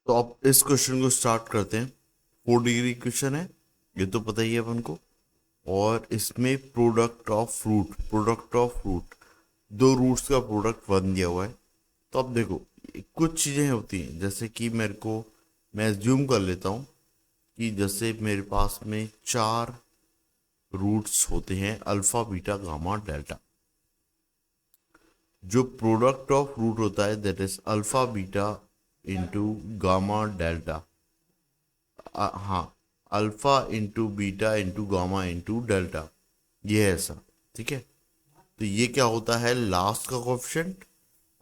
तो अब इस क्वेश्चन को स्टार्ट करते हैं। 4 डिग्री क्वेश्चन है, ये तो पता ही है अपन को। और इसमें प्रोडक्ट ऑफ फ्रूट दो रूट्स का प्रोडक्ट वन दिया हुआ है। तो अब देखो, कुछ चीज़ें होती हैं, जैसे कि मैं एज्यूम कर लेता हूँ कि जैसे मेरे पास में 4 रूट्स होते हैं, अल्फा बीटा गामा डेल्टा। जो प्रोडक्ट ऑफ रूट होता है that is alpha beta into gamma delta. हाँ, alpha into beta into gamma into delta, ये है ऐसा। ठीक है, तो ये क्या होता है, लास्ट का कोएफिशिएंट।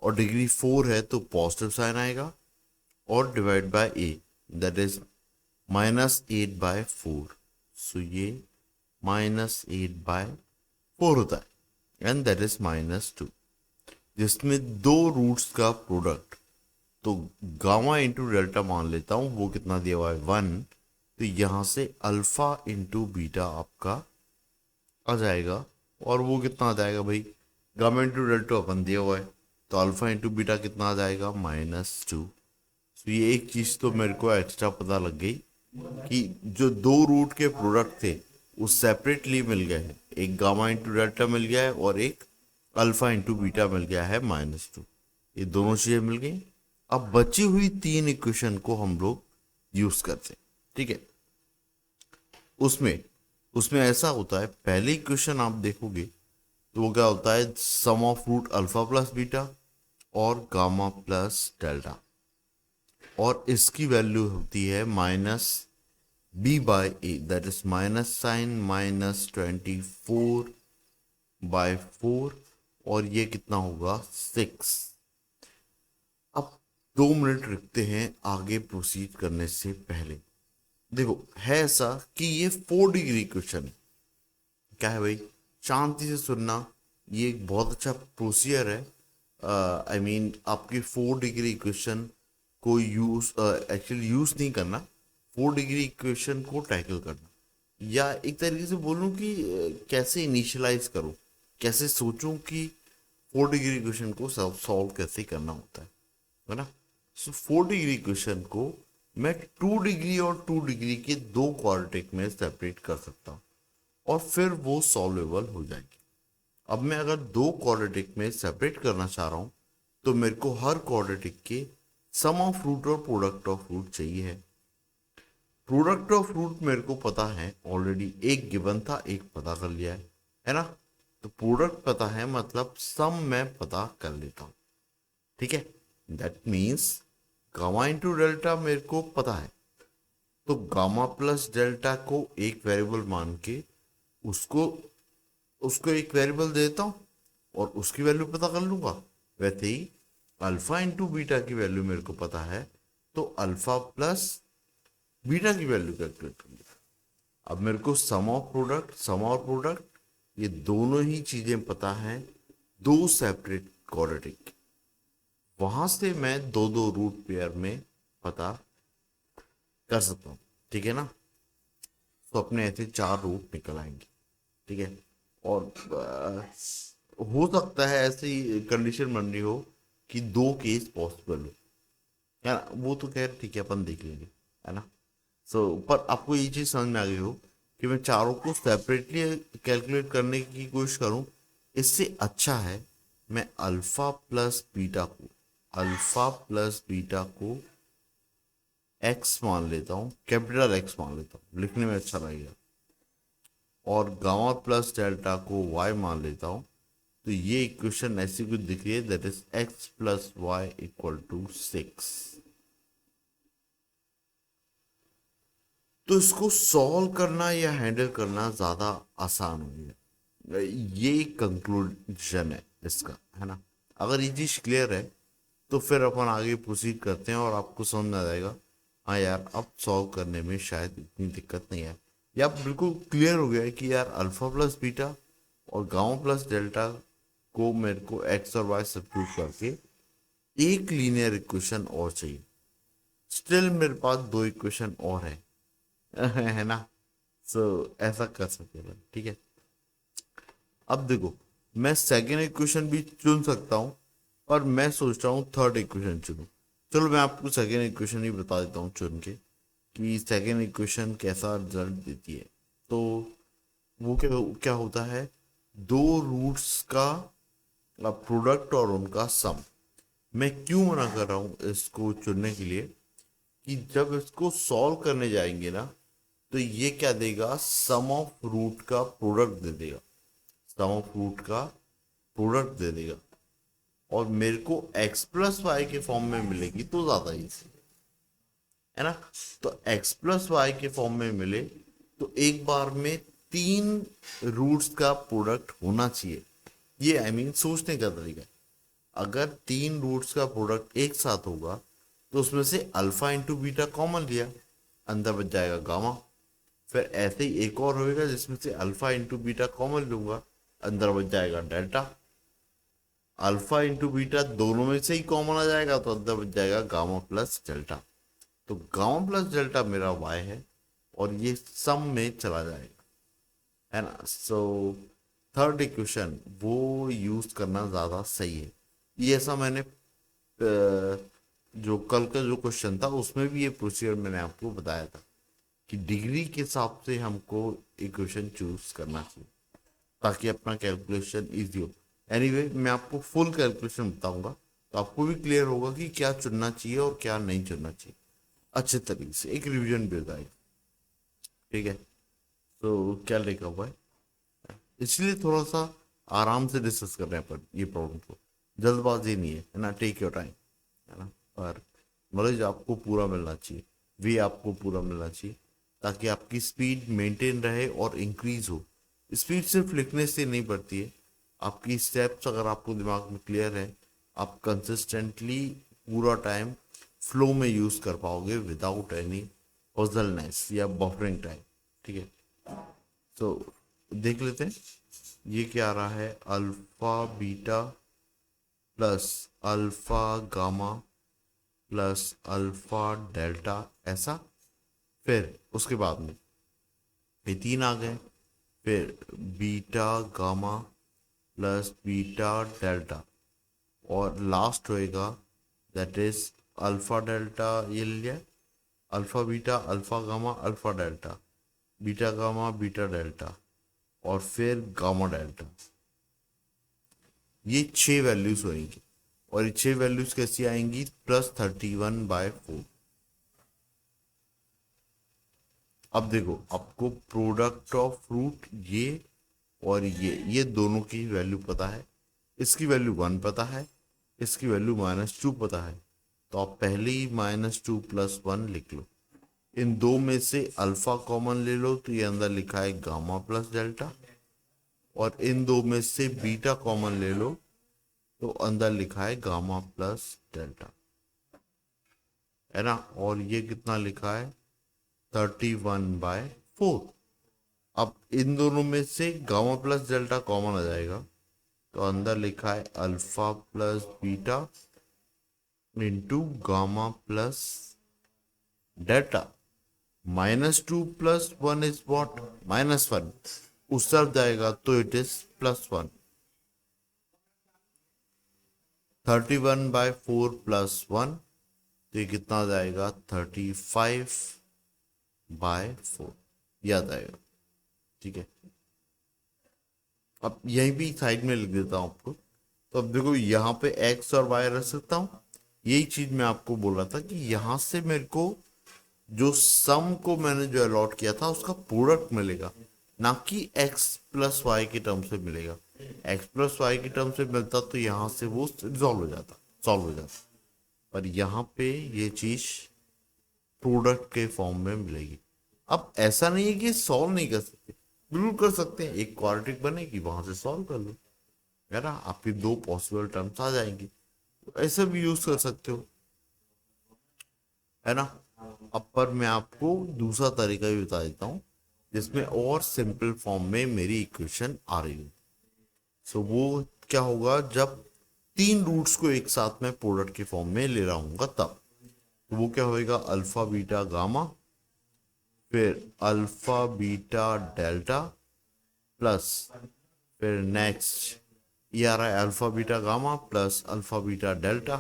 और डिग्री 4 है तो पॉजिटिव साइन आएगा, और divide by A, that is -8/4। सो ये -8/4 होता है, एंड दैट इज -2। जिसमें दो रूट्स का प्रोडक्ट, तो गामा इंटू डेल्टा मान लेता हूं, वो कितना दिया हुआ है 1। तो यहां से अल्फा इंटू बीटा आपका आ जाएगा, और वो कितना आ जाएगा भाई, गामा इंटू डेल्टा अपन दिया हुआ है, तो अल्फा इंटू बीटा कितना आ जाएगा, -2। तो ये एक चीज तो मेरे को एक्स्ट्रा पता लग गई कि जो दो रूट के प्रोडक्ट थे वो सेपरेटली मिल गए हैं। एक गामा इंटू डेल्टा मिल गया है, और एक अल्फा इंटू बीटा मिल गया है -2। ये दोनों चीजें मिल गई। अब बची हुई 3 इक्वेशन को हम लोग यूज करते हैं। ठीक है, उसमें उसमें ऐसा होता है, पहले इक्वेशन आप देखोगे तो वो क्या होता है, sum of root alpha plus beta और गामा प्लस डेल्टा। और इसकी वैल्यू होती है -b/a, that is minus sign -24/4। और ये कितना होगा, 6। अब 2 मिनट रखते हैं आगे प्रोसीड करने से पहले। देखो, है ऐसा कि ये 4 डिग्री क्वेश्चन है। क्या है भाई, शांति से सुनना। ये एक बहुत अच्छा प्रोसीजर है। आई मीन आपकी 4 डिग्री इक्वेशन को एक्चुअली यूज नहीं करना, 4 डिग्री इक्वेशन को टैकल करना। या एक तरीके से बोलूं कि कैसे इनिशियलाइज करूं, कैसे सोचूं कि 4 डिग्री इक्वेशन को सॉल्व कैसे करना होता है ना। सो 4 डिग्री इक्वेशन को मैं 2 डिग्री और 2 डिग्री के दो क्वाड्रेटिक में सेपरेट कर सकता हूँ, और फिर वो सॉल्वेबल हो जाएगी। अब मैं अगर दो क्वाड्रेटिक में सेपरेट करना चाह रहा हूं, तो मेरे को हर क्वाड्रेटिक के सम ऑफ रूट और प्रोडक्ट ऑफ रूट चाहिए है। प्रोडक्ट ऑफ रूट मेरे को पता है ऑलरेडी, एक गिवन था, एक पता कर लिया है ना। तो प्रोडक्ट पता है, मतलब सम मैं पता कर लेता हूं। ठीक है, that means gamma into delta मेरे को पता है, तो गामा प्लस डेल्टा को एक वेरिएबल मान के उसको उसको एक वेरिएबल देता हूं, और उसकी वैल्यू पता कर लूंगा। वैसे ही अल्फा इंटू बीटा की वैल्यू मेरे को पता है, तो अल्फा प्लस बीटा की वैल्यू कैलकुलेट कर लिया। अब मेरे को सम और प्रोडक्ट ये दोनों ही चीजें पता है, दो सेपरेट क्वाड्रेटिक। वहां से मैं दो दो रूट पेयर में पता कर सकता हूँ। ठीक है ना, तो अपने ऐसे 4 रूट निकल आएंगे। ठीक है, और हो सकता है ऐसी कंडीशन बन रही हो कि दो केस पॉसिबल हो, है ना। वो तो खैर ठीक है, अपन देख लेंगे, है ना। पर आपको ये चीज समझ में आ गई हो कि मैं चारों को सेपरेटली कैलकुलेट करने की कोशिश करूं, इससे अच्छा है मैं अल्फा प्लस बीटा को एक्स मान लेता हूँ, कैपिटल एक्स मान लेता हूँ, लिखने में अच्छा लगेगा। और गामा प्लस डेल्टा को वाई मान लेता हूँ। तो ये इक्वेशन ऐसी कुछ दिख रही है, that is X plus Y equal to 6। तो इसको सॉल्व करना या हैंडल करना ज्यादा आसान हो गया। ये कंक्लूजन है इसका, है ना। अगर ये चीज क्लियर है तो फिर अपन आगे प्रोसीड करते हैं, और आपको समझ में आ जाएगा, हाँ यार अब सॉल्व करने में शायद इतनी दिक्कत नहीं है, या बिल्कुल क्लियर हो गया है कि यार अल्फा प्लस बीटा और गामा प्लस डेल्टा को मेरे को एक्स और वाई सब्स्टिट्यूट करके एक लीनियर इक्वेशन और चाहिए। स्टिल मेरे पास दो इक्वेशन और है है ना। सो ऐसा कर सकते हैं, ठीक है। अब देखो, मैं सेकेंड इक्वेशन भी चुन सकता हूं, और मैं सोच रहा हूँ थर्ड इक्वेशन चुनूं। चलो मैं आपको सेकेंड इक्वेशन ही बता देता हूँ चुन के कि सेकेंड इक्वेशन कैसा रिजल्ट देती है। तो वो क्या क्या होता है, दो रूट्स का प्रोडक्ट और उनका सम। मैं क्यों मना कर रहा हूँ इसको चुनने के लिए, कि जब इसको सॉल्व करने जाएंगे ना, तो ये क्या देगा, सम ऑफ रूट का प्रोडक्ट दे देगा, सम ऑफ रूट का प्रोडक्ट दे देगा। और मेरे को x प्लस वाई के फॉर्म में मिलेगी तो ज्यादा इजी है ना। तो x प्लस वाई के फॉर्म में मिले तो एक बार में तीन रूट्स का प्रोडक्ट होना चाहिए। ये आई मीन सोचने का तरीका है। अगर तीन रूट्स का प्रोडक्ट एक साथ होगा तो उसमें से अल्फा इंटू बीटा कॉमन लिया, अंदर बच जाएगा गामा। फिर ऐसे ही एक और होएगा जिसमें से अल्फा इंटू बीटा कॉमन लूंगा, अंदर बच जाएगा डेल्टा। अल्फा इंटू बीटा दोनों में से ही कॉमन आ जाएगा तो अंदर बच जाएगा गामा प्लस डेल्टा। तो गामा प्लस डेल्टा मेरा वाई है और ये सम में चला जाएगा, है ना। सो थर्ड इक्वेशन वो यूज करना ज्यादा सही है। ये ऐसा मैंने जो कल का जो क्वेश्चन था उसमें भी ये प्रोसीजर मैंने आपको बताया था कि डिग्री के हिसाब से हमको इक्वेशन चूज करना चाहिए ताकि अपना कैलकुलेशन इजी हो। एनीवे मैं आपको फुल कैलकुलेशन बताऊंगा तो आपको भी क्लियर होगा कि क्या चुनना चाहिए और क्या नहीं चुनना चाहिए, अच्छे तरीके से एक रिवीजन भी हो जाएगा। ठीक है, तो क्या लिखा हुआ है, इसलिए थोड़ा सा आराम से डिस्कस कर रहे हैं पर ये प्रॉब्लम को, जल्दबाजी नहीं है ना, टेक योर टाइम, है ना। पर नॉलेज आपको पूरा मिलना चाहिए, वे आपको पूरा मिलना चाहिए ताकि आपकी स्पीड मेंटेन रहे और इंक्रीज हो। स्पीड सिर्फ लिखने से नहीं बढ़ती है, आपकी स्टेप्स अगर आपको दिमाग में क्लियर है, आप कंसिस्टेंटली पूरा टाइम फ्लो में यूज कर पाओगे विदाउट एनी पजलनेस या बफरिंग टाइम। ठीक है, तो देख लेते हैं ये क्या आ रहा है, alpha beta plus alpha gamma plus alpha delta, ऐसा। फिर उसके बाद में ये तीन आ गए, फिर beta gamma plus beta delta, और लास्ट होएगा दैट इज अल्फा डेल्टा, ये लिया alpha gamma alpha delta, beta gamma beta delta, और फिर गामा डेल्टा। ये छह वैल्यूज होंगी और ये छह वैल्यूज कैसी आएंगी, +31/4। अब देखो आपको प्रोडक्ट ऑफ फ्रूट ये और ये दोनों की वैल्यू पता है, इसकी वैल्यू 1 पता है, इसकी वैल्यू -2 पता है। तो आप पहले ही -2 + 1 लिख लो। इन दो में से अल्फा कॉमन ले लो तो ये अंदर लिखा है गामा प्लस डेल्टा, और इन दो में से बीटा कॉमन ले लो तो अंदर लिखा है गामा प्लस डेल्टा, है ना। और ये कितना लिखा है, 31/4। अब इन दोनों में से गामा प्लस डेल्टा कॉमन आ जाएगा तो अंदर लिखा है alpha plus beta into gamma plus delta. -2 + 1 is what, -1, उस तरफ जाएगा तो इट इज +1। 31/4 + 1 तो ये कितना आ जाएगा, 35/4, याद आएगा। ठीक है, अब यहीं भी साइड में लिख देता हूं आपको। तो अब देखो यहाँ पे एक्स और वाई रख सकता हूँ, यही चीज मैं आपको बोल रहा था कि यहाँ से मेरे को जो सम को मैंने जो अलॉट किया था उसका प्रोडक्ट मिलेगा, ना कि एक्स प्लस वाई के टर्म से मिलेगा। एक्स प्लस वाई के टर्म से मिलता तो यहाँ से वो रिजॉल्व हो जाता, सॉल्व हो जाता, पर यहाँ पे ये चीज प्रोडक्ट के फॉर्म में मिलेगी। अब ऐसा नहीं है कि सॉल्व नहीं कर सकते, बिल्कुल कर सकते हैं, एक क्वाड्रेटिक बनेगी वहां से सॉल्व कर लो, है ना, आपकी दो पॉसिबल टर्म्स आ जाएंगी, ऐसा भी यूज कर सकते हो, है ना। अब पर मैं आपको दूसरा तरीका भी बता देता हूँ जिसमें और सिंपल फॉर्म में मेरी इक्वेशन आ रही है। सो वो क्या होगा, जब तीन रूट्स को एक साथ में प्रोडक्ट के फॉर्म में ले रहा हूँ तब, तो वो क्या होएगा, अल्फा बीटा गामा, फिर अल्फा बीटा डेल्टा प्लस, फिर नेक्स्ट ये आ रहा है alpha beta gamma plus alpha beta delta,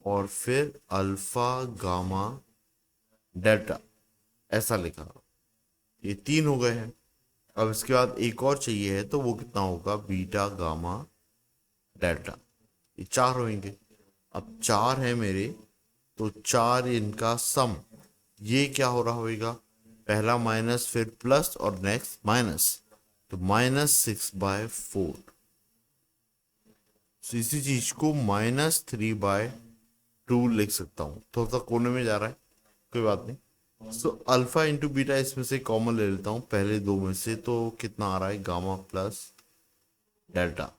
और फिर अल्फा गामा डेल्टा, ऐसा लिखा। ये 3 हो गए हैं। अब इसके बाद एक और चाहिए है, तो वो कितना होगा, बीटा गामा डेल्टा। ये 4 होंगे। अब 4 है मेरे, तो 4 इनका सम, ये क्या हो रहा होगा, पहला माइनस फिर प्लस और नेक्स्ट माइनस, तो -6/4। तो इसी चीज को -3/2 लिख सकता हूं। थोड़ा सा कोने में जा रहा है, कोई बात नहीं। सो अल्फा इंटू बीटा इसमें से कॉमन ले लेता हूं पहले दो में से, तो कितना आ रहा है, गामा प्लस डेल्टा।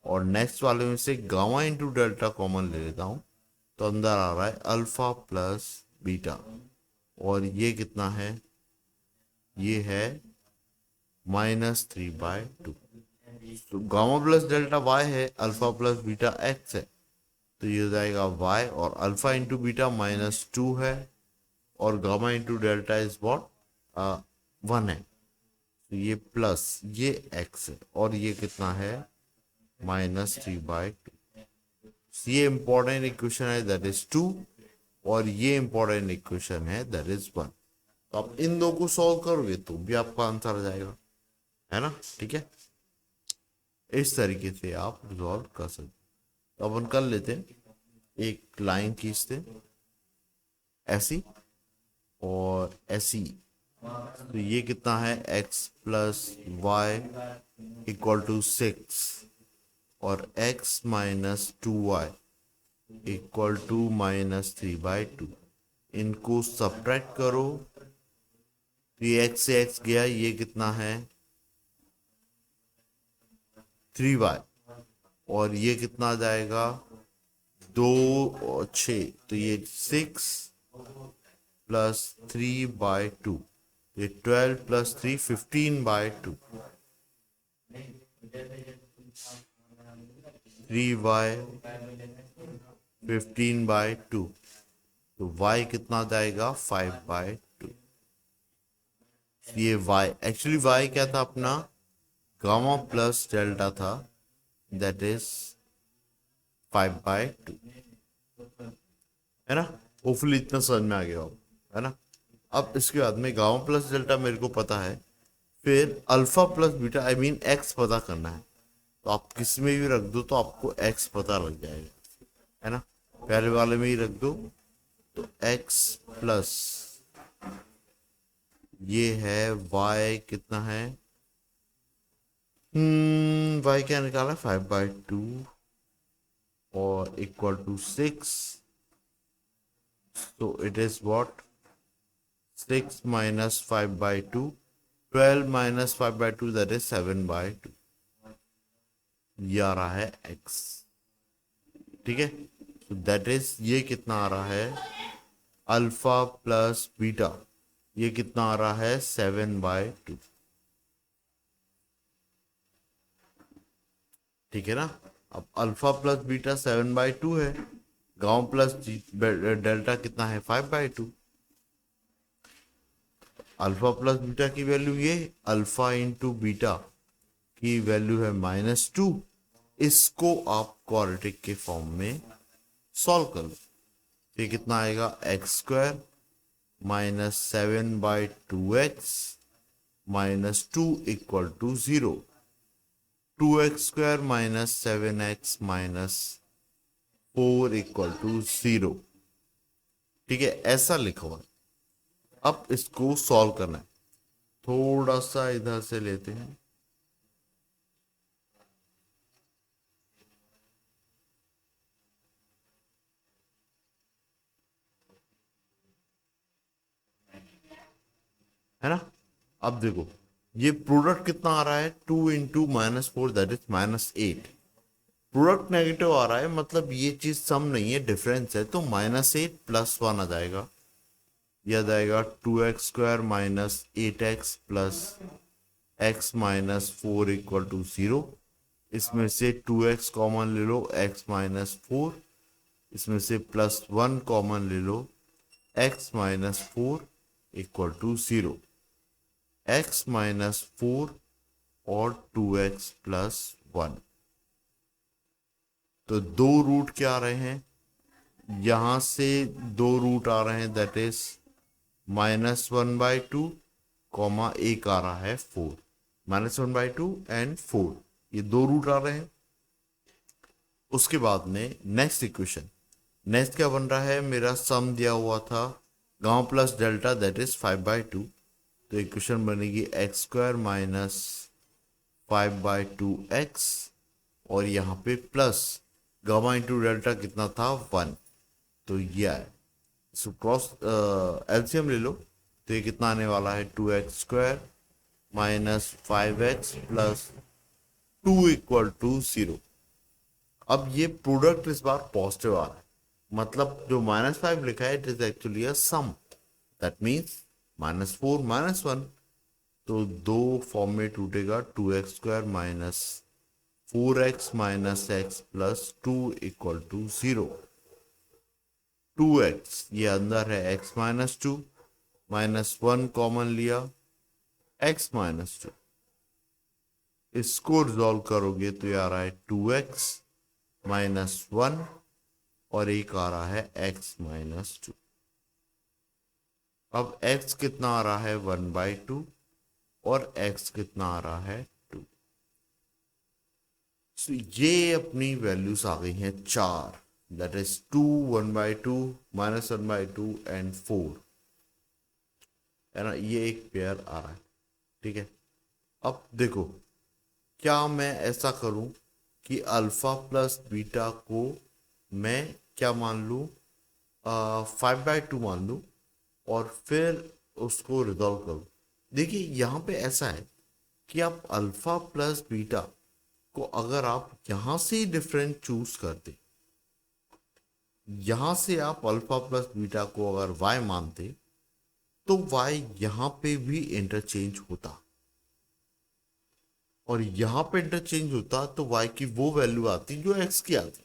और नेक्स्ट वाले में से गामा इंटू डेल्टा कॉमन ले लेता हूं, तो अंदर आ रहा है अल्फा प्लस बीटा। और ये कितना है, ये है -3/2। तो गामा प्लस डेल्टा वाई है, अल्फा प्लस बीटा एक्स है, तो ये हो जाएगा वाई, और अल्फा इंटू बीटा -2 है, और gamma into delta is what, 1 है, तो ये प्लस ये एक्स है, और ये कितना है, -3/2। ये इंपॉर्टेंट इक्वेशन है, दैट इज 2, और ये इंपॉर्टेंट इक्वेशन है, दैट इज 1। तो आप इन दो को सॉल्व करोगे तो भी आपका आंसर आ जाएगा, है ना। ठीक है, इस तरीके से आप रिजॉल्व कर सकते। तो अपन कर लेते हैं, एक लाइन खींचते ऐसी और ऐसी। तो ये कितना है, x plus Y equal to 6, और x -2y इक्वल टू -3/2। इनको सब्ट्रैक्ट करो, तो ये x से x गया, ये कितना है, 3y, और ये कितना आ जाएगा, 2 और 6, तो ये 6 प्लस 3/2, ये 12 प्लस 3 15/2, 3y 15/2, तो y कितना आ जाएगा, 5/2। ये y एक्चुअली y क्या था अपना, गामा प्लस डेल्टा था, दैट इज 5/2, है ना। होपफुली इतना समझ में आ गया हो, है ना। अब इसके बाद में गामा प्लस डेल्टा मेरे को पता है, फिर alpha plus beta I mean x पता करना है, तो आप किस में भी रख दो तो आपको एक्स पता लग जाएगा, है ना। पहले वाले में ही रख दो, तो एक्स प्लस ये है y कितना है, y क्या निकाला, 5/2, और equal to 6, so it is what, 6 minus 5/2, 12 minus 5/2, that is 7/2। ये आ रहा है x, ठीक है। so that is, ये कितना आ रहा है, अल्फा प्लस बीटा, ये कितना आ रहा है, 7/2, ठीक है ना। अब अल्फा प्लस बीटा 7/2 है, गामा प्लस डेल्टा कितना है, 5/2। अल्फा प्लस बीटा की वैल्यू ये, अल्फा इंटू बीटा की वैल्यू है -2। इसको आप क्वाड्रेटिक के फॉर्म में सॉल्व कर लो, ये कितना आएगा, x² -7/2x -2 equal to 0, 2x² -7x -4 equal to 0, ठीक है, ऐसा लिखा हुआ है। अब इसको सॉल्व करना है, थोड़ा सा इधर से लेते हैं, है ना। अब देखो, ये प्रोडक्ट कितना आ रहा है, 2 into -4, that is -8। Product negative आ रहा है, मतलब ये चीज सम नहीं है, डिफरेंस है, तो -8 + 1 आ जाएगा, यह आ जाएगा 2x² -8x plus x -4 equal to 0। इसमें से 2x कॉमन ले लो, x -4, इसमें से +1 कॉमन ले लो, x -4 इक्वल टू 0, x -4 और 2x + 1। तो दो रूट क्या आ रहे हैं, यहां से दो रूट आ रहे हैं, दैट इज -1/2, कॉमा एक आ रहा है 4, -1/2 एंड 4, ये दो रूट आ रहे हैं। उसके बाद में नेक्स्ट इक्वेशन, नेक्स्ट क्या बन रहा है, मेरा सम दिया हुआ था gamma plus delta, that is 5/2। तो इक्वेशन बनेगी x² माइनस 5/2x, और यहाँ पे प्लस गामा इंटू डेल्टा कितना था 1, तो ये है। सो क्रॉस एलसीएम ले लो, तो ये कितना आने वाला है 2x² माइनस 5x प्लस 2 = 0। अब ये प्रोडक्ट इस बार पॉजिटिव आ रहा है, मतलब जो -5 लिखा है it is actually a sum, that means -4 -1, तो दो फॉर्म में टूटेगा, 2x² minus 4x minus x plus 2 = 0। 2x ये अंदर है, x माइनस 2, -1 कॉमन लिया, x माइनस 2, इसको रिजॉल्व करोगे तो ये आ रहा है 2x माइनस 1, और एक आ रहा है x माइनस 2। अब x कितना आ रहा है 1/2, और x कितना आ रहा है 2। So, ये अपनी वैल्यूज आ गई हैं 4, दैट इज 2, 1/2, -1/2 एंड 4, है ना, ये एक पेयर आ रहा है। ठीक है, अब देखो, क्या मैं ऐसा करूं कि अल्फा प्लस बीटा को मैं क्या मान लूं, 5/2 मान लूं, और फिर उसको रिजॉल्व करूं। देखिए यहाँ पे ऐसा है कि आप अल्फा प्लस बीटा को अगर आप यहां से ही डिफरेंट चूज करते, यहां से आप अल्फा प्लस बीटा को अगर y मानते, तो y यहां पे भी इंटरचेंज होता, और यहां पे इंटरचेंज होता तो y की वो वैल्यू आती जो x की आती।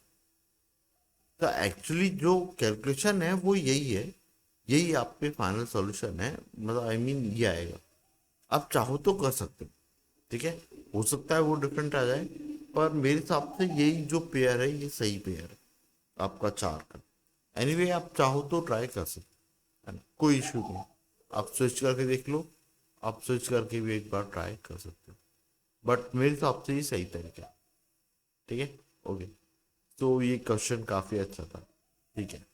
तो एक्चुअली जो कैलकुलेशन है वो यही है, यही आपके फाइनल सॉल्यूशन है, मतलब आई मीन ये आएगा। आप चाहो तो कर सकते हो, ठीक है, हो सकता है वो डिफरेंट आ जाए, पर मेरे हिसाब से यही जो पेयर है ये सही पेयर है आपका 4 का। एनीवे आप चाहो तो ट्राई कर सकते, है ना, कोई इशू नहीं, आप स्विच करके देख लो, आप स्विच करके भी एक बार ट्राई कर सकते हो, बट मेरे हिसाब से ये सही तरीका है। ठीक है, ओके, तो ये क्वेश्चन काफ़ी अच्छा था। ठीक है,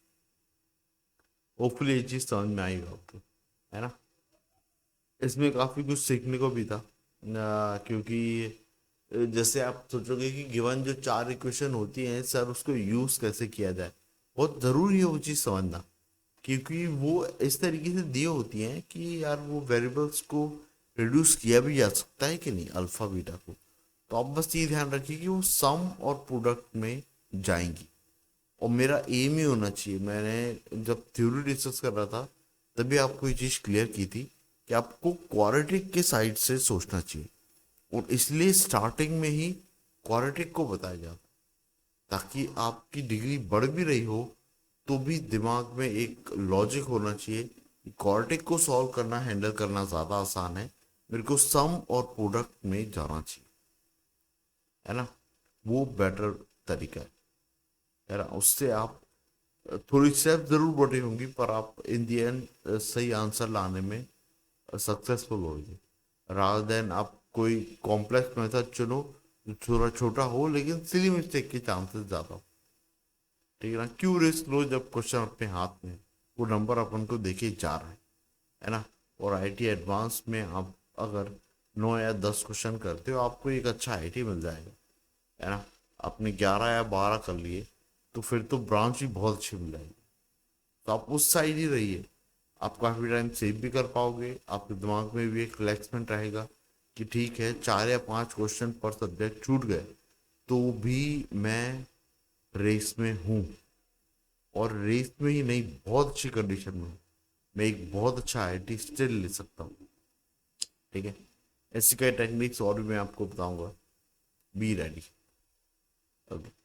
होपफुली ये चीज़ समझ में आई हो आपको, है ना। इसमें काफ़ी कुछ सीखने को भी था, क्योंकि जैसे आप सोचोगे कि गिवन जो 4 इक्वेशन होती हैं सर, उसको यूज़ कैसे किया जाए, बहुत ज़रूरी है वो चीज़ समझना, क्योंकि वो इस तरीके से दी होती हैं कि यार वो वेरिएबल्स को रिड्यूस किया भी जा सकता है कि नहीं, अल्फा बीटा को। तो आप बस ये ध्यान रखिए कि वो सम और प्रोडक्ट में जाएंगी, और मेरा एम ही होना चाहिए। मैंने जब थ्योरी डिस्कस कर रहा था तभी आपको ये चीज़ क्लियर की थी कि आपको क्वाड्रेटिक के साइड से सोचना चाहिए, और इसलिए स्टार्टिंग में ही क्वाड्रेटिक को बताया जाता, ताकि आपकी डिग्री बढ़ भी रही हो तो भी दिमाग में एक लॉजिक होना चाहिए कि क्वाड्रेटिक को सॉल्व करना, हैंडल करना ज़्यादा आसान है, मेरे को सम और प्रोडक्ट में जाना चाहिए, है ना, वो बेटर तरीका है ना। उससे आप थोड़ी स्टेप जरूर बढ़ी होंगी, पर आप इन दी एंड सही आंसर लाने में सक्सेसफुल होगी, रादर देन आप कोई कॉम्प्लेक्स मेथड चुनो जो थोड़ा छोटा हो लेकिन सिली मिस्टेक के चांसेस ज़्यादा हो। ठीक है ना, क्यों रिस्क लो जब क्वेश्चन अपने हाथ में है, वो नंबर अपन को देखे जा रहा है ना। और आईटी एडवांस में आप अगर 9 या 10 क्वेश्चन करते हो आपको एक अच्छा आईटी मिल जाएगा, है ना। आपने 11 या 12 कर लिए तो फिर तो ब्रांच भी बहुत अच्छी मिल जाएगी, तो आप उस साइड ही रहिए, आप काफ़ी टाइम सेव भी कर पाओगे, आपके दिमाग में भी एक रिलैक्समेंट रहेगा कि ठीक है 4 या 5 क्वेश्चन पर सब्जेक्ट छूट गए तो भी मैं रेस में हूँ, और रेस में ही नहीं बहुत अच्छी कंडीशन में हूँ, मैं एक बहुत अच्छा आईटी स्टिल ले सकता हूँ। ठीक है, ऐसी कई टेक्निक्स और भी मैं आपको बताऊंगा, बी रेडी। ओके।